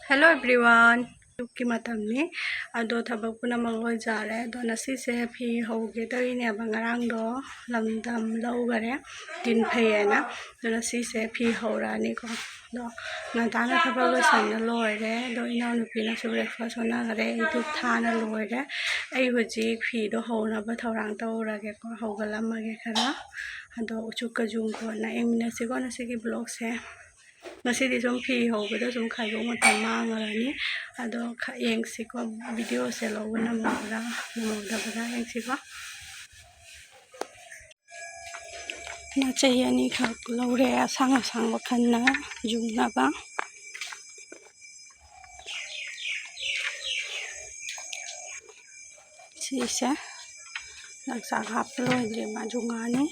Hello everyone. Yuki matamni ado thabak punamang loi jare do nasi se phi hoge tawine bangarang do lamdam lawgare din phayena do nasi se phi horani ko do na dana thabak loi sanna loire do ina nupi na su breakfast ona gare itu thana loire ai hoji phi do hona ba thorang tawrage ko hogalamage khara ado uchukka jung ko na emina se ko na se ki blog se masih sum phi hobada sum khaibo matam mangarani ado yengsi ko video se lobuna mora moda bara yengsi ko na chayani khak lore asang asang bakhanna jungna ba sisa laksa haplo je ma jungani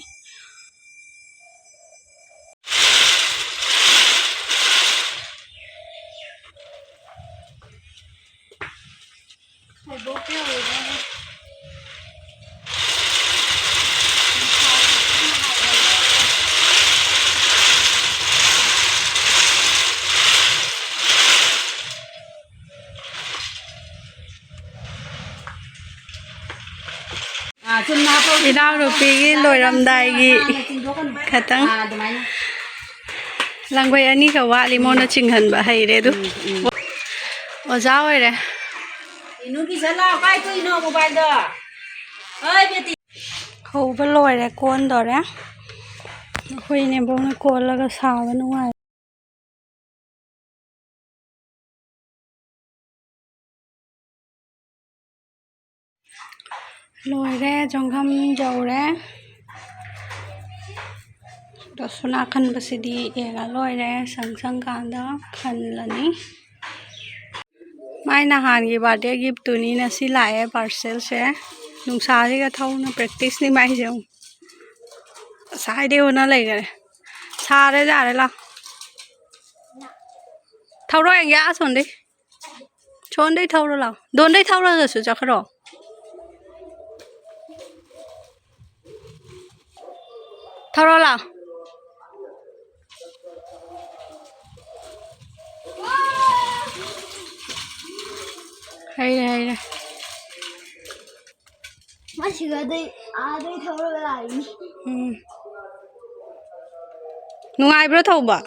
Inang rupi loiramdai khatang langway ani ka wa limona chinghan ba haire du oja oire inu ki sala kai to ino mobile do oi beti ho ba loire kon dore hoi ne bong na kon laga sawa nuai loire jongham jaure dosuna khan basidi ega loire sang kanda khan lani mai nahan gi birthday gift tuni na si lae parcel se nungsa ri ga thau na practice ni mai jong sai de ona lai gare sare jare la thau ro ang ya chon dei thau ro la don dei thau ro su cha kharo thau ro la hay masih ada thau ro la nungai bro thau ba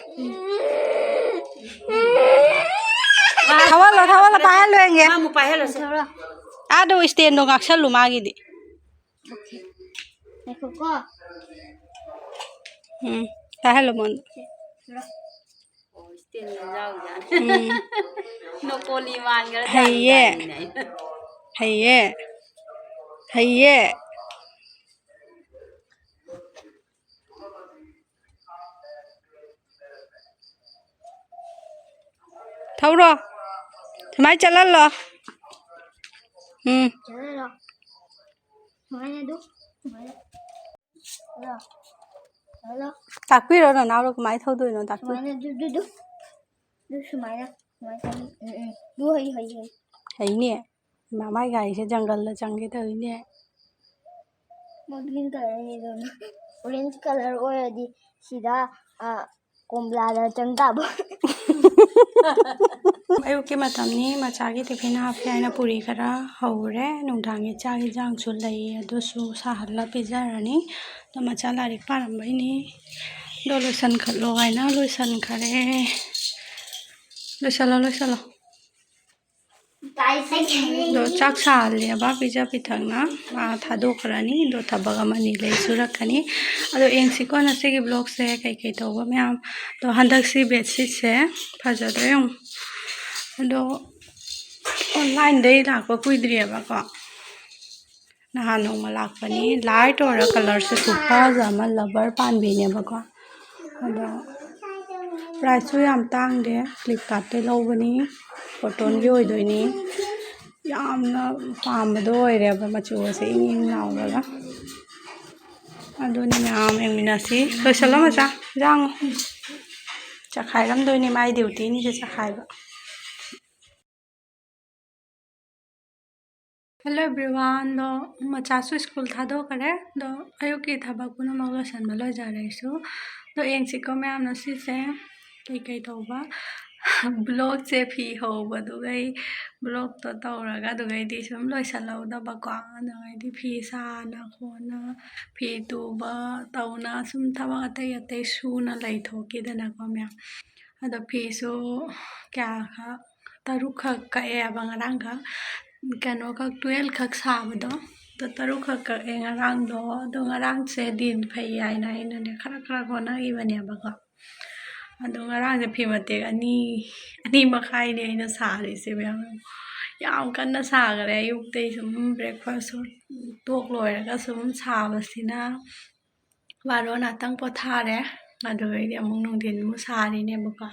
thawala pa halo nge mamu pa halo ado stand no ngakshal lu magi di देखो को ta halo mon ओ stand no जाओ जान no Koli मान कर hayye thau ro mai chalal lo chalal lo mai na du lo takpi ro na ro mai thau doi no takpi mai na du mai na mai du hay ne mà mai gai se jungle la change thoi ne green color ni do orange color oya di sida komla la changda ba ayu ke matam ni macha gi tiffin ha phai na puri kara haure nungdang gi cha gi jang chu lai adu su sa halla pizarani to macha la ri param bai ni do losan khalo ai na losan khare loisalo do chak sa le ba pizza pithang na ma thado kharani do thabaga mani lai surakani ado engsi ko na se gi blog se kai to ba myam to handak si bedsheet se phajadre yong ado online dei la ko kuidri ba ko na hanong malak pani light or color se super jama lover pan bi ne ba ko ado price so yam tang de Flipkart te lo bani cotton gi oi doi ni yamna pamdo oire ba machu se ing naw ba adoni myam engminasi loisalo macha jang chakhai ram doi ni mai duty ni se chakhai ba hello everyone do macha su school thado kare do ayuki thabak puna maglo san malo ja rai su do engsi ko myam na si se kai to ba ꯕ꯭ꯂꯣꯛꯁꯦ ꯐꯤ ꯍꯧꯕꯗꯨꯒꯩ ꯕ꯭ꯂꯣꯛꯇꯣ ꯇꯧꯔꯒ ꯑꯗꯨꯒꯩꯗꯤ ꯁꯨꯝ ꯂꯣꯏꯁꯜꯍꯧꯗꯕꯀꯣ ꯑꯗꯨꯒꯩꯗꯤ ꯐꯤ ꯁꯥꯅ ꯈꯣꯠꯅ ꯐꯤ ꯇꯨꯕ ꯇꯧꯅ ꯁꯨꯝ ꯊꯕꯛ ꯑꯇꯩ ꯑꯇꯩ ꯁꯨꯅ ꯂꯩꯊꯣꯛꯈꯤꯗꯅꯀꯣ ꯃꯌꯥꯝ ꯑꯗꯣ ꯐꯤꯁꯨ ꯀꯌꯥꯈꯛ 3ꯈꯛ ꯀꯛꯑꯦꯕ ꯉꯔꯥꯡꯈꯛ ꯀꯩꯅꯣꯈꯛ 12ꯈꯛ ꯁꯥꯕꯗꯣ ꯑꯗꯣ 3ꯈꯛ ꯀꯛꯑꯦ ꯉꯔꯥꯡꯗꯣ ꯑꯗꯣ ꯉꯔꯥꯡꯁꯦ ꯗꯤꯟ ꯐꯩ ꯍꯥꯏꯅ ꯑꯩꯅꯅꯦ ꯈꯔ ꯍꯣꯠꯅꯈꯤꯕꯅꯦꯕꯀꯣ ꯑꯗꯣ ꯉꯔꯥꯡꯁꯦ ꯐꯤ ꯃꯇꯦꯛ ꯑꯅꯤ ꯃꯈꯥꯏꯅꯦ ꯑꯩꯅ ꯁꯥꯔꯤꯁꯦ ꯃꯌꯥꯝ ꯌꯥꯝ ꯀꯟꯅ ꯁꯥꯈꯔꯦ ꯑꯌꯨꯛꯇꯩ ꯁꯨꯝ ꯕ꯭ꯔꯦꯛꯐꯥꯁꯁꯨ ꯇꯣꯛ ꯂꯣꯏꯔꯒ ꯁꯨꯝ ꯁꯥꯕꯁꯤꯅ 12 ꯉꯥꯛꯇꯪ ꯄꯣꯊꯥꯔꯦ ꯑꯗꯨꯒꯩꯗꯤ ꯑꯃꯨꯛ ꯅꯨꯡꯊꯤꯟꯃꯨꯛ ꯁꯥꯔꯤꯅꯦꯕꯀꯣ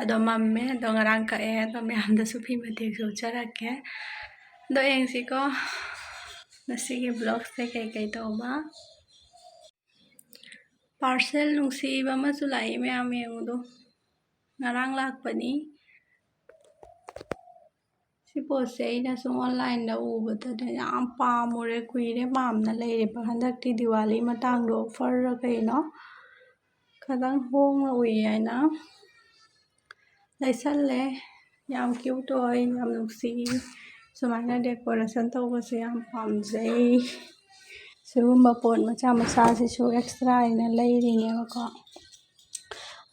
ꯑꯗꯣ ꯃꯝꯃꯦ ꯑꯗꯣ ꯉꯔꯥꯡ ꯀꯛꯑꯦ ꯑꯗꯣ ꯃꯌꯥꯝꯗꯁꯨ ꯐꯤ ꯃꯇꯦꯛꯁꯨ ꯎꯠꯆꯔꯛꯀꯦ ꯑꯗꯣ ꯌꯦꯡꯁꯤꯀꯣ ꯉꯁꯤꯒꯤ ꯕ꯭ꯂꯣꯛꯁꯦ ꯀꯩꯀꯩ ꯇꯧꯕ ꯄꯥꯔꯁꯦꯜ ꯅꯨꯡꯁꯤꯕ ꯑꯃꯁꯨ ꯂꯥꯛꯏ ꯃꯌꯥꯝ ꯌꯦꯡꯉꯨꯗꯣ ꯉꯔꯥꯡ ꯂꯥꯛꯄꯅꯤ ꯁꯤ ꯄꯣꯠꯁꯦ ꯑꯩꯅ ꯁꯨꯝ ꯑꯣꯟꯂꯥꯏꯟꯗ ꯎꯕꯗꯅꯦ ꯌꯥꯝ ꯄꯥꯝꯃꯨꯔꯦ ꯀꯨꯏꯔꯦ ꯄꯥꯝꯅ ꯂꯩꯔꯦꯕ ꯍꯟꯗꯛꯇꯤ ꯗꯤꯋꯥꯂꯤ ꯃꯇꯥꯡꯗꯣ ꯑꯣꯐꯔꯔ ꯀꯩꯅꯣ ꯈꯤꯇꯪ ꯍꯣꯡꯅ ꯎꯏ ꯍꯥꯏꯅ ꯂꯩꯁꯜꯂꯦ ꯌꯥꯝ ꯀ꯭ꯌꯨꯠ ꯑꯣꯏ ꯌꯥꯝ ꯅꯨꯡꯁꯤ ꯁꯨꯃꯥꯏꯅ ꯗꯦꯀꯣꯔꯦꯁꯟ ꯇꯧꯕꯁꯦ ꯌꯥꯝ ꯄꯥꯝꯖꯩ ꯁꯤꯒꯨꯝꯕ ꯄꯣꯠ ꯃꯆꯥꯁꯤꯁꯨ ꯑꯦꯛꯁꯇ꯭ꯔꯥ ꯑꯩꯅ ꯂꯩꯔꯤꯅꯦꯕꯀꯣ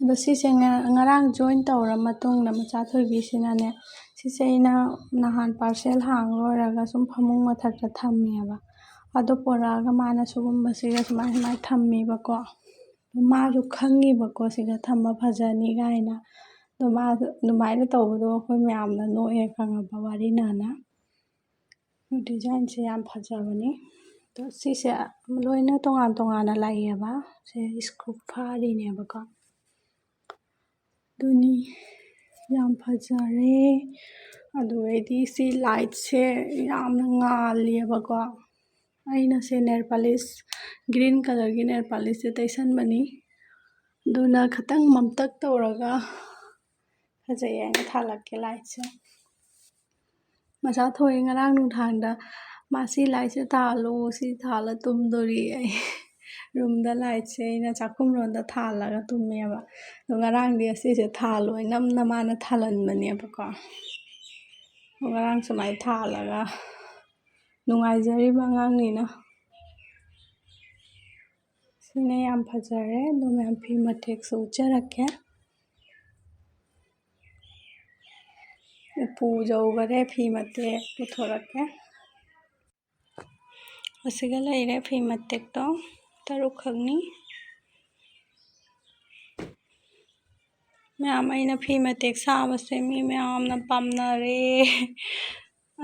ꯑꯗꯣ ꯁꯤꯁꯦ ꯉꯔꯥꯡ ꯖꯣꯏꯟ ꯇꯧꯔ ꯃꯇꯨꯡꯗ ꯃꯆꯥꯊꯣꯏꯕꯤꯁꯤꯅꯅꯦ ꯁꯤꯁꯦ ꯑꯩꯅ ꯅꯍꯥꯟ ꯄꯥꯔꯁꯦꯜ ꯂꯣꯏꯔꯒ ꯁꯨꯝ ꯐꯃꯨꯡ ꯃꯊꯛꯇ ꯊꯝꯃꯦꯕ ꯑꯗꯣ ꯄꯣꯔꯛꯑꯒ ꯃꯥꯅ ꯁꯤꯒꯨꯝꯕꯁꯤꯒ ꯁꯨꯃꯥꯏꯅ ꯊꯝꯃꯦꯕꯀꯣ ꯃꯥꯁꯨ ꯈꯪꯉꯤꯕꯀꯣ ꯁꯤꯒ ꯊꯝꯕ ꯐꯖꯅꯤ ꯀꯥꯏꯅ ꯑꯗꯣ ꯃꯥꯁꯨ ꯑꯗꯨꯃꯥꯏꯅ ꯇꯧꯕꯗꯣ ꯑꯩꯈꯣꯏ ꯃꯌꯥꯝꯅ ꯅꯣꯛꯑꯦ ꯈꯪꯉꯕ ꯋꯥꯔꯤꯅꯥꯅ ꯗꯤꯖꯥꯏꯟꯁꯦ ꯌꯥꯝ ꯐꯖꯕꯅꯤ ꯑꯗꯣ ꯁꯤꯁꯦ ꯂꯣꯏꯅ ꯇꯣꯉꯥꯟꯅ ꯂꯥꯛꯑꯦꯕ ꯁꯦ ꯁ꯭ꯀ꯭ꯔꯨ ꯐꯥꯔꯤꯅꯦꯕꯀꯣ ꯑꯗꯨꯅꯤ ꯌꯥꯝ ꯐꯖꯔꯦ ꯑꯗꯨꯒꯩꯗꯤ ꯁꯤ ꯂꯥꯏꯠꯁꯦ ꯌꯥꯝꯅ ꯉꯥꯜꯂꯤꯑꯕꯀꯣ ꯑꯩꯅ ꯁꯤ ꯅꯦꯜ ꯄꯥꯂꯤꯁ ꯒ꯭ꯔꯤꯟ ꯀꯂꯔꯒꯤ ꯅꯦꯜ ꯄꯥꯂꯤꯁꯁꯦ ꯇꯩꯁꯟꯕꯅꯤ ꯑꯗꯨꯅ ꯈꯤꯇꯪ ꯃꯝꯇꯛ ꯇꯧꯔꯒ ꯐꯖꯩ ꯍꯥꯏꯅ ꯊꯥꯜꯂꯛꯀꯦ ꯂꯥꯏꯠꯁꯦ ꯃꯆꯥ ꯊꯣꯛꯏ ꯉꯔꯥꯡ ꯅꯨꯡꯗꯥꯡꯗ ꯃꯥꯁꯤ ꯂꯥꯏꯠꯁꯦ ꯊꯥꯜꯂꯨ ꯁꯤ ꯊꯥꯜꯂ ꯇꯨꯝꯗꯣꯔꯤ ꯑꯩ ꯔꯨꯝꯗ ꯂꯥꯏꯠꯁꯦ ꯑꯩꯅ ꯆꯥꯛꯈꯨꯝꯂꯣꯝꯗ ꯊꯥꯜꯂꯒ ꯇꯨꯝꯃꯦꯕ ꯑꯗꯣ ꯉꯔꯥꯡꯗꯤ ꯑꯁꯤꯁꯦ ꯊꯥꯜꯂꯣꯏ ꯅꯝꯅ ꯃꯥꯅ ꯊꯥꯜꯍꯟꯕꯅꯦꯕꯀꯣ ꯉꯔꯥꯡ ꯁꯨꯃꯥꯏꯅ ꯊꯥꯜꯂꯒ ꯅꯨꯡꯉꯥꯏꯖꯔꯤꯕ ꯑꯉꯥꯡꯅꯤꯅ ꯁꯤꯅ ꯌꯥꯝ ꯐꯖꯔꯦ ꯑꯗꯣ ꯃꯌꯥꯝ ꯐꯤ ꯃꯇꯦꯛꯁꯨ ꯎꯠꯆꯔꯛꯀꯦ ꯎꯄꯨ ꯌꯧꯈꯔꯦ ꯐꯤ ꯃꯇꯦꯛ ꯄꯨꯊꯣꯔꯛꯀꯦ ꯑꯁꯤꯒ ꯂꯩꯔꯦ ꯐꯤ ꯃꯇꯦꯛꯇꯣ 3ꯈꯛꯅꯤ ꯃꯌꯥꯝ ꯑꯩꯅ ꯐꯤ ꯃꯇꯦꯛ ꯁꯥꯕꯁꯦ ꯃꯤ ꯃꯌꯥꯝꯅ ꯄꯥꯝꯅꯔꯦ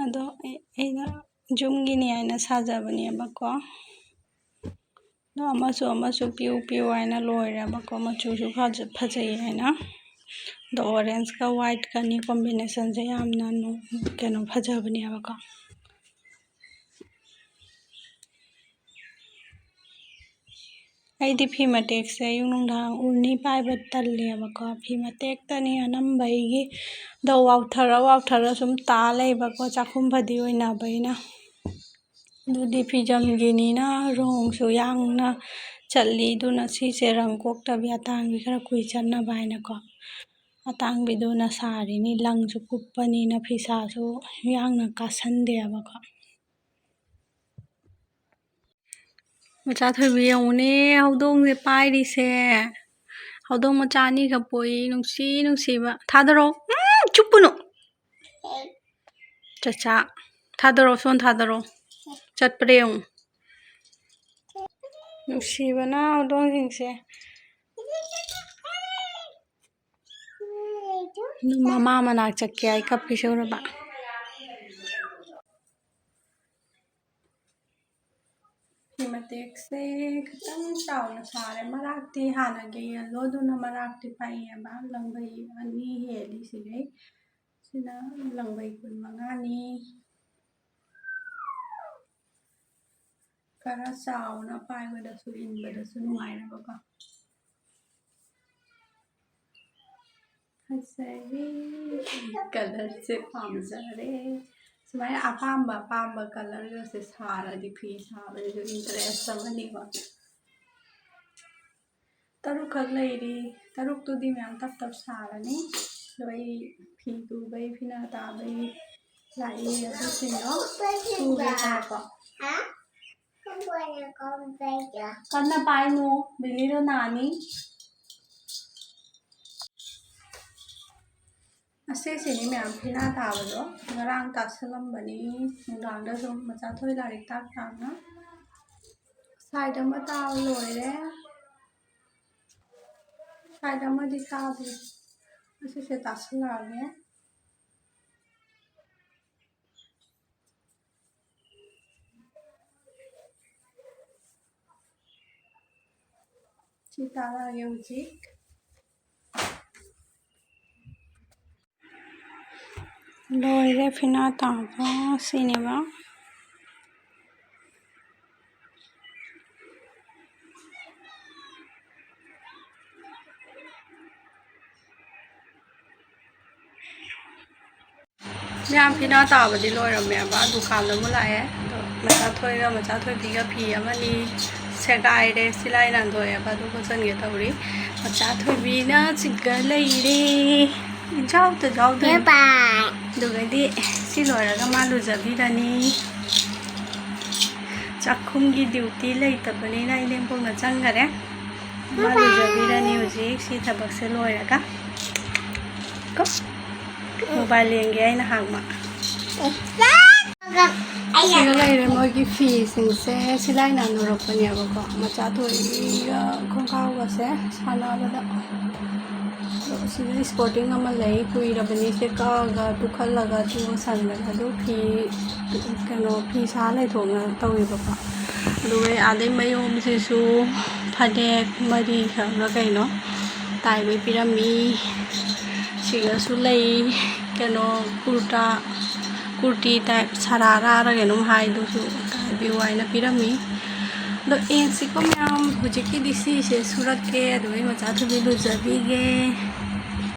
ꯑꯗꯣ ꯑꯩꯅ ꯌꯨꯝꯒꯤꯅꯤ ꯍꯥꯏꯅ ꯁꯥꯖꯕꯅꯦꯕꯀꯣ ꯑꯗꯣ ꯑꯃꯁꯨ ꯄꯤꯌꯨ ꯍꯥꯏꯅ ꯂꯣꯏꯔꯦꯕꯀꯣ ꯃꯆꯨꯁꯨ ꯐꯖꯩ ꯍꯥꯏꯅ ꯑꯗꯣ ꯑꯣꯔꯦꯟꯖꯀ ꯋꯥꯏꯠꯀꯅꯤ ꯀꯣꯝꯕꯤꯅꯦꯁꯟꯁꯦ ꯌꯥꯝꯅ ꯐꯖꯕꯅꯦꯕꯀꯣ ꯑꯩꯗꯤ ꯐꯤ ꯃꯇꯦꯛꯁꯦ ꯑꯌꯨꯛ ꯅꯨꯡꯗꯥꯡ ꯎꯅꯤ ꯄꯥꯏꯕ ꯇꯜꯂꯦꯕꯀꯣ ꯐꯤ ꯃꯇꯦꯛꯇꯅꯤ ꯑꯅꯝꯕ ꯑꯩꯒꯤ ꯑꯗꯣ ꯋꯥꯎꯊꯔ ꯁꯨꯝ ꯇꯥ ꯂꯩꯕꯀꯣ ꯆꯥꯛꯈꯨꯝ ꯐꯗꯤ ꯑꯣꯏꯅꯕꯩꯅ ꯑꯗꯨꯗꯤ ꯐꯤꯖꯝꯒꯤꯅꯤꯅ ꯔꯣꯡꯁꯨ ꯌꯥꯡꯅ ꯆꯠꯂꯤ ꯑꯗꯨꯅ ꯁꯤꯁꯦ ꯔꯪ ꯀꯣꯛꯇꯕꯤ ꯑꯇꯥꯡꯕꯤ ꯈꯔ ꯀꯨꯏ ꯆꯠꯅꯕ ꯍꯥꯏꯅꯀꯣ ꯑꯇꯥꯡꯕꯤꯗꯨꯅ ꯁꯥꯔꯤꯅꯤ ꯂꯪꯁꯨ ꯀꯨꯞꯄꯅꯤꯅ ꯐꯤꯁꯥꯁꯨ ꯌꯥꯡꯅ ꯀꯥꯁꯟꯗꯦꯕꯀꯣ ꯃꯆꯥꯊꯣꯏꯕꯤ ꯌꯦꯡꯉꯨꯅꯦ ꯍꯧꯗꯣꯡꯁꯦ ꯄꯥꯏꯔꯤꯁꯦ ꯍꯧꯗꯣꯡ ꯃꯆꯥ 2ꯈꯛ ꯄꯣꯛꯏ ꯅꯨꯡꯁꯤꯕ ꯊꯥꯗꯔꯣ ꯆꯨꯞꯄꯨꯅꯨ ꯆꯥꯆꯥ ꯊꯥꯗꯔꯣ ꯁꯣꯟ ꯊꯥꯗꯔꯣ ꯆꯠꯄ꯭ꯔꯥ ꯌꯦꯡꯉꯨ ꯅꯨꯡꯁꯤꯕꯅ ꯍꯧꯗꯣꯡꯁꯤꯡꯁꯦ ꯃꯃꯥ ꯃꯅꯥꯛ ꯆꯠꯀꯦ ꯑꯩ ꯀꯞꯄꯤꯁꯦ ꯎꯔꯕ ꯐꯤ ꯃꯇꯦꯛꯁꯦ ꯈꯤꯇꯪ ꯆꯥꯎꯅ ꯁꯥꯔꯦ ꯃꯔꯥꯛꯇꯤ ꯍꯥꯟꯅꯒꯤ ꯌꯦꯜꯂꯣꯗꯨꯅ ꯃꯔꯥꯛꯇꯤ ꯄꯥꯏꯌꯦꯕ ꯂꯪꯕꯩ 2 ꯍꯦꯜꯂꯤ ꯁꯤꯗꯩ ꯁꯤꯅ ꯂꯪꯕꯩ 15ꯅꯤ ꯈꯔ ꯆꯥꯎꯅ ꯄꯥꯏꯕꯗꯁꯨ ꯏꯟꯕꯗꯁꯨ ꯅꯨꯡꯉꯥꯏꯅꯕꯀꯣ ꯐꯖꯔꯦ ꯀꯂꯔꯁꯦ ꯄꯥꯝꯖꯔꯦ ꯁꯨꯃꯥꯏꯅ ꯑꯄꯥꯝꯕ ꯀꯂꯔꯒꯁꯦ ꯁꯥꯔꯗꯤ ꯐꯤ ꯁꯥꯕꯁꯤꯁꯨ ꯏꯟꯇꯔꯦꯁ ꯑꯃꯅꯤꯀꯣ 3ꯈꯛ ꯂꯩꯔꯤ 3ꯇꯨꯗꯤ ꯃꯌꯥꯝ ꯇꯞ ꯁꯥꯔꯅꯤ loi phi tu bai phina ta bai lại tu xin đó su về ta có hả? Không phải là con về chưa? con na pai no bili do nani ꯑꯁꯤꯁꯤꯅꯤ ꯃꯌꯥꯝ ꯐꯤꯅꯥ ꯇꯥꯕꯗꯣ ꯉꯔꯥꯡ ꯇꯥꯁꯜꯂꯝꯕꯅꯤ ꯅꯨꯡꯗꯥꯡꯗꯁꯨ ꯃꯆꯥ ꯊꯣꯏ ꯂꯥꯏꯔꯤꯛ ꯇꯥꯛ ꯇꯥꯛꯅ ꯁꯥꯏꯠ ꯑꯃ ꯇꯥꯕ ꯂꯣꯏꯔꯦ ꯁꯥꯏꯠ ꯑꯃꯗꯤ ꯇꯥꯗ꯭ꯔꯤ ꯑꯁꯤꯁꯦ ꯇꯥꯁꯜꯂꯛꯑꯒꯦ ꯁꯤ ꯇꯥꯔꯛꯑꯒꯦ ꯍꯧꯖꯤꯛ ꯂꯣꯏꯔꯦ ꯐꯤꯅꯥ ꯇꯥꯕ ꯁꯤꯅꯦꯕ ꯃꯌꯥꯝ ꯐꯤꯅꯥ ꯇꯥꯕꯗꯤ ꯂꯣꯏꯔꯝꯃꯦꯕ ꯗꯨꯀꯥꯟꯗ ꯑꯃꯨꯛ ꯂꯥꯛꯑꯦ ꯑꯗꯣ ꯃꯆꯥ ꯊꯣꯏꯒ ꯃꯆꯥ ꯊꯣꯏꯕꯤꯒ ꯐꯤ ꯑꯃꯅꯤ ꯁꯦꯒꯥꯏꯔꯦ ꯁꯤꯂꯥꯏ ꯅꯥꯟꯊꯣꯛꯑꯦꯕ ꯑꯗꯨ ꯄꯨꯁꯟꯒꯦ ꯇꯧꯔꯤ ꯃꯆꯥ ꯊꯣꯏꯕꯤꯅ ꯆꯤꯡꯒ ꯂꯩꯔꯦ ꯏꯟꯖꯥꯎꯇ ꯌꯥꯎꯗꯣꯏꯅꯤ ꯑꯗꯨꯒꯗꯤ ꯁꯤ ꯂꯣꯏꯔꯒ ꯃꯥ ꯂꯨꯖꯕꯤꯔꯅꯤ ꯆꯥꯛꯈꯨꯝꯒꯤ ꯗ꯭ꯌꯨꯇꯤ ꯂꯩꯇꯕꯅꯤꯅ ꯏꯅꯦꯝꯄꯣꯛꯅ ꯆꯪꯈꯔꯦ ꯃꯥ ꯂꯨꯖꯕꯤꯔꯅꯤ ꯍꯧꯖꯤꯛ ꯁꯤ ꯊꯕꯛꯁꯦ ꯂꯣꯏꯔꯒ ꯃꯣꯕꯥꯏꯜ ꯌꯦꯡꯒꯦ ꯑꯩꯅ ꯍꯥꯡꯕ ꯁꯤꯗ ꯂꯩꯔꯦ ꯃꯣꯏꯒꯤ ꯐꯤꯁꯤꯡꯁꯦ ꯁꯤꯂꯥꯏ ꯅꯥꯟꯅꯔꯛꯄꯅꯦꯕꯀꯣ ꯃꯆꯥ ꯊꯣꯏꯕꯤꯒ ꯈꯣꯡꯒ꯭ꯔꯥꯎꯒꯁꯦ ꯁꯥꯟꯅꯕꯗ ꯁꯤꯗ ꯏꯁꯄꯣꯔꯇꯤꯡ ꯑꯃ ꯂꯩ ꯀꯨꯏꯔꯕꯅꯤ ꯁꯦ ꯀꯛꯑꯒ ꯇꯨꯈꯠꯂꯒ ꯇꯨꯕ ꯁꯟꯕꯅꯦ ꯑꯗꯨ ꯐꯤ ꯀꯩꯅꯣ ꯐꯤ ꯁꯥ ꯂꯩꯊꯣꯛꯅ ꯇꯧꯋꯦꯕꯀꯣ ꯑꯗꯨꯒ ꯑꯗꯩ ꯃꯌꯣꯝꯁꯤꯁꯨ ꯐꯅꯦꯛ ꯃꯔꯤ ꯈꯛꯅ ꯀꯩꯅꯣ ꯇꯥꯏꯕꯩ ꯄꯤꯔꯝꯃꯤ ꯁꯤꯒꯁꯨ ꯂꯩ ꯀꯩꯅꯣ ꯀꯨꯔꯇꯤ ꯇꯥꯏꯞ ꯁꯔꯥꯔꯥꯔ ꯀꯩꯅꯣꯝ ꯍꯥꯏꯗꯨꯁꯨ ꯇꯥꯏꯕꯤꯌꯨ ꯍꯥꯏꯅ ꯄꯤꯔꯝꯃꯤ ꯑꯗꯣ ꯆꯤꯛꯄ ꯃꯌꯥꯝ ꯍꯧꯖꯤꯛꯀꯤꯗꯤ ꯁꯤꯁꯦ ꯁꯨꯔꯛꯀꯦ ꯑꯗꯨꯒ ꯃꯆꯥ ꯊꯣꯏꯕꯤ ꯂꯨꯖꯕꯤꯒꯦ